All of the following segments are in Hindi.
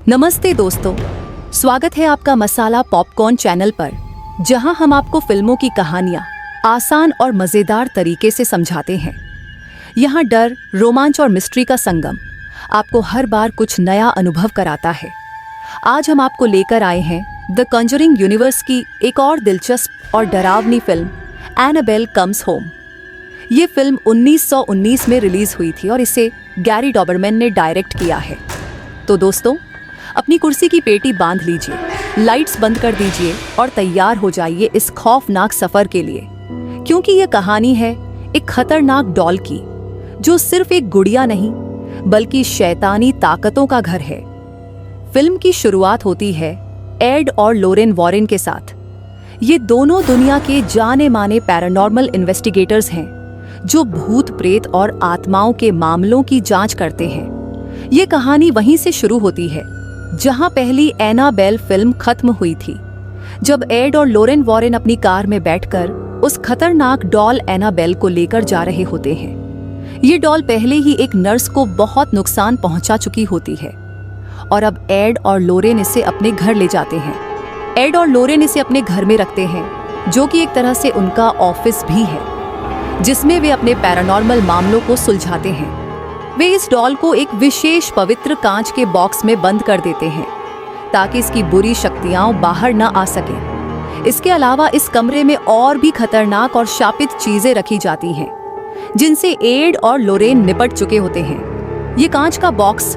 नमस्ते दोस्तों, स्वागत है आपका मसाला पॉपकॉर्न चैनल पर, जहां हम आपको फिल्मों की कहानियां आसान और मजेदार तरीके से समझाते हैं। यहां डर, रोमांच और मिस्ट्री का संगम आपको हर बार कुछ नया अनुभव कराता है। आज हम आपको लेकर आए हैं द कॉन्जरिंग यूनिवर्स की एक और दिलचस्प और डरावनी फिल्म एनाबेल कम्स होम। ये फिल्म 1919 में रिलीज हुई थी और इसे गैरी डॉबरमैन ने डायरेक्ट किया है। तो दोस्तों, अपनी कुर्सी की पेटी बांध लीजिए, लाइट्स बंद कर दीजिए और तैयार हो जाइए इस खौफनाक सफर के लिए, क्योंकि यह कहानी है एक खतरनाक डॉल की, जो सिर्फ एक गुड़िया नहीं बल्कि शैतानी ताकतों का घर है। फिल्म की शुरुआत होती है एड और लोरेन वॉरेन के साथ। ये दोनों दुनिया के जाने माने पैरानॉर्मल इन्वेस्टिगेटर्स हैं, जो भूत प्रेत और आत्माओं के मामलों की जांच करते हैं। ये कहानी वहीं से शुरू होती है जहां पहली एनाबेल फिल्म खत्म हुई थी, जब एड और लोरेन वॉरेन अपनी कार में बैठकर उस खतरनाक डॉल एनाबेल को लेकर जा रहे होते हैं। ये डॉल पहले ही एक नर्स को बहुत नुकसान पहुंचा चुकी होती है और अब एड और लोरेन इसे अपने घर ले जाते हैं। एड और लोरेन इसे अपने घर में रखते हैं, जो कि एक तरह से उनका ऑफिस भी है, जिसमें वे अपने पैरानॉर्मल मामलों को सुलझाते हैं। वे इस डॉल को एक विशेष पवित्र कांच के बॉक्स में बंद कर देते हैं ताकि इसकी बुरी शक्तियां बाहर न आ सकें। इसके अलावा इस कमरे में और भी खतरनाक और शापित चीजें रखी जाती हैं, जिनसे एड और लोरेन निपट चुके होते हैं। ये कांच का बॉक्स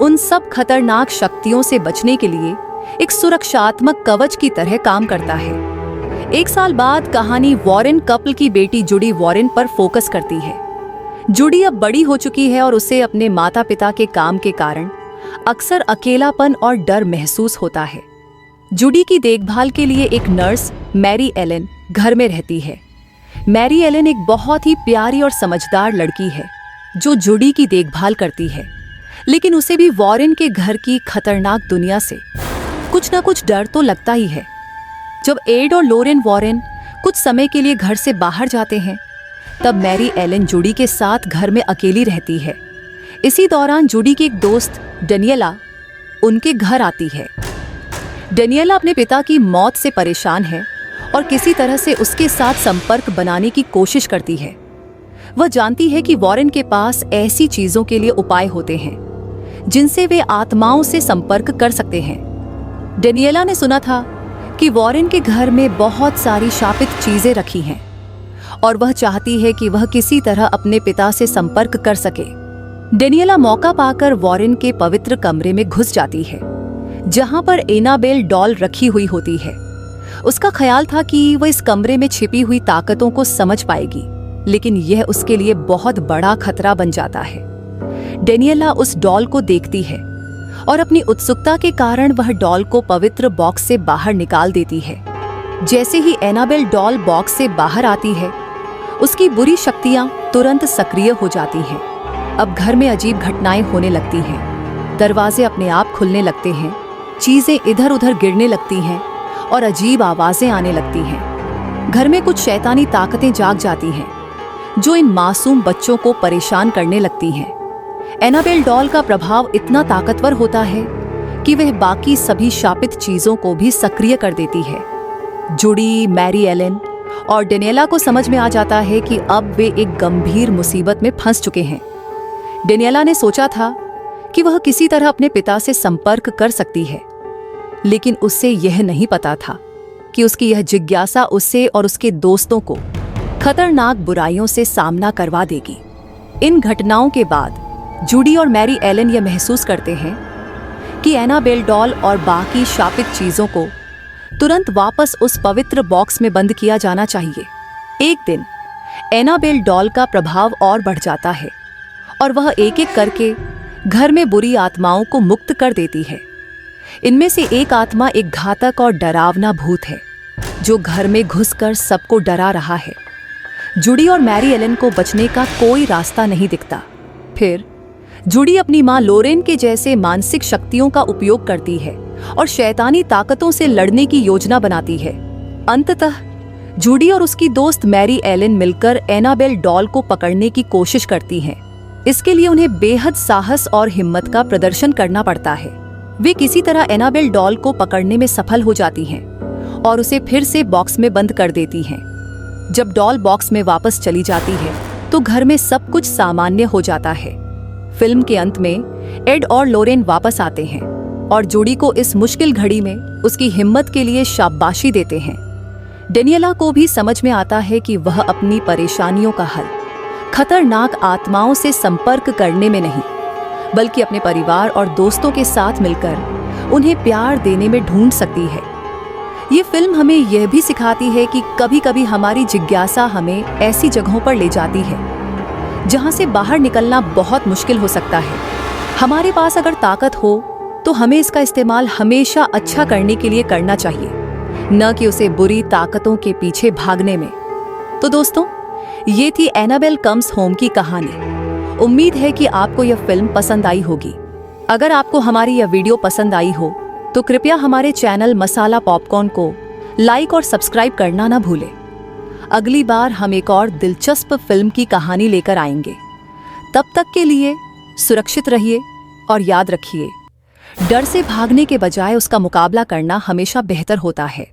उन सब खतरनाक शक्तियों से बचने के लिए एक सुरक्षात्मक कवच की तरह काम करता है। 1 साल बाद कहानी वॉरेन कपल की बेटी जुडी वॉरेन पर फोकस करती है। जुडी अब बड़ी हो चुकी है और उसे अपने माता पिता के काम के कारण अक्सर अकेलापन और डर महसूस होता है। जुडी की देखभाल के लिए एक नर्स मैरी एलन घर में रहती है। मैरी एलन एक बहुत ही प्यारी और समझदार लड़की है जो जुडी की देखभाल करती है, लेकिन उसे भी वॉरेन के घर की खतरनाक दुनिया से कुछ न कुछ डर तो लगता ही है। जब एड और लोरेन वॉरेन कुछ समय के लिए घर से बाहर जाते हैं, तब मैरी एलन जुडी के साथ घर में अकेली रहती है। इसी दौरान जुडी की एक दोस्त डेनियला उनके घर आती है। डेनियला अपने पिता की मौत से परेशान है और किसी तरह से उसके साथ संपर्क बनाने की कोशिश करती है। वह जानती है कि वॉरेन के पास ऐसी चीजों के लिए उपाय होते हैं जिनसे वे आत्माओं से संपर्क कर सकते हैं। डेनियला ने सुना था कि वॉरेन के घर में बहुत सारी शापित चीजें रखी हैं और वह चाहती है कि वह किसी तरह अपने पिता से संपर्क कर सके। डेनियला मौका पाकर वॉरेन के पवित्र कमरे में घुस जाती है, जहां पर एनाबेल डॉल रखी हुई होती है। उसका ख्याल था कि वह इस कमरे में छिपी हुई ताकतों को समझ पाएगी, लेकिन यह उसके लिए बहुत बड़ा खतरा बन जाता है। डेनियला उस डॉल को देखती है और अपनी उत्सुकता के कारण वह डॉल को पवित्र बॉक्स से बाहर निकाल देती है। जैसे ही एनाबेल डॉल बॉक्स से बाहर आती है, उसकी बुरी शक्तियां तुरंत सक्रिय हो जाती हैं। अब घर में अजीब घटनाएं होने लगती हैं। दरवाजे अपने आप खुलने लगते हैं, चीजें इधर उधर गिरने लगती हैं और अजीब आवाजें आने लगती हैं। घर में कुछ शैतानी ताकतें जाग जाती हैं, जो इन मासूम बच्चों को परेशान करने लगती हैं। एनाबेल डॉल का प्रभाव इतना ताकतवर होता है कि वह बाकी सभी शापित चीजों को भी सक्रिय कर देती है। जुडी, मैरी एलन और डेनियला को समझ में आ जाता है कि अब वे एक गंभीर मुसीबत में फंस चुके हैं। डेनियला ने सोचा था कि वह किसी तरह अपने पिता से संपर्क कर सकती है, लेकिन उससे यह नहीं पता था कि उसकी यह जिज्ञासा उसे और उसके दोस्तों को खतरनाक बुराइयों से सामना करवा देगी। इन घटनाओं के बाद जुडी और मैरी एलन यह महसूस करते हैं कि एनाबेल डॉल और बाकी शापित चीजों को तुरंत वापस उस पवित्र बॉक्स में बंद किया जाना चाहिए। एक दिन एनाबेल डॉल का प्रभाव और बढ़ जाता है और वह एक एक करके घर में बुरी आत्माओं को मुक्त कर देती है। इनमें से एक आत्मा एक घातक और डरावना भूत है, जो घर में घुसकर सबको डरा रहा है। जुडी और मैरी एलन को बचने का कोई रास्ता नहीं दिखता। फिर जुडी अपनी मां लोरेन के जैसे मानसिक शक्तियों का उपयोग करती है और शैतानी ताकतों से लड़ने की योजना बनाती है। अंततः जुडी और उसकी दोस्त मैरी एलन मिलकर एनाबेल डॉल को पकड़ने की कोशिश करती हैं। इसके लिए उन्हें बेहद साहस और हिम्मत का प्रदर्शन करना पड़ता है। वे किसी तरह एनाबेल डॉल को पकड़ने में सफल हो जाती हैं और उसे फिर से बॉक्स में बंद कर देती हैं। जब डॉल बॉक्स में वापस चली जाती है तो घर में सब कुछ सामान्य हो जाता है। फिल्म के अंत में एड और लोरेन वापस आते हैं और जोडी को इस मुश्किल घड़ी में उसकी हिम्मत के लिए शाबाशी देते हैं। डेनियला को भी समझ में आता है कि वह अपनी परेशानियों का हल खतरनाक आत्माओं से संपर्क करने में नहीं, बल्कि अपने परिवार और दोस्तों के साथ मिलकर उन्हें प्यार देने में ढूंढ सकती है। ये फिल्म हमें यह भी सिखाती है कि कभी-कभी हमारी जिज्ञासा हमें ऐसी जगहों पर ले जाती है जहां से बाहर निकलना बहुत मुश्किल हो सकता है। हमारे पास अगर ताकत हो तो हमें इसका इस्तेमाल हमेशा अच्छा करने के लिए करना चाहिए, न कि उसे बुरी ताकतों के पीछे भागने में। तो दोस्तों, ये थी एनाबेल कम्स होम की कहानी। उम्मीद है कि आपको यह फिल्म पसंद आई होगी। अगर आपको हमारी यह वीडियो पसंद आई हो तो कृपया हमारे चैनल मसाला पॉपकॉर्न को लाइक और सब्सक्राइब करना ना भूलें। अगली बार हम एक और दिलचस्प फिल्म की कहानी लेकर आएंगे। तब तक के लिए सुरक्षित रहिए और याद रखिए, डर से भागने के बजाय उसका मुकाबला करना हमेशा बेहतर होता है।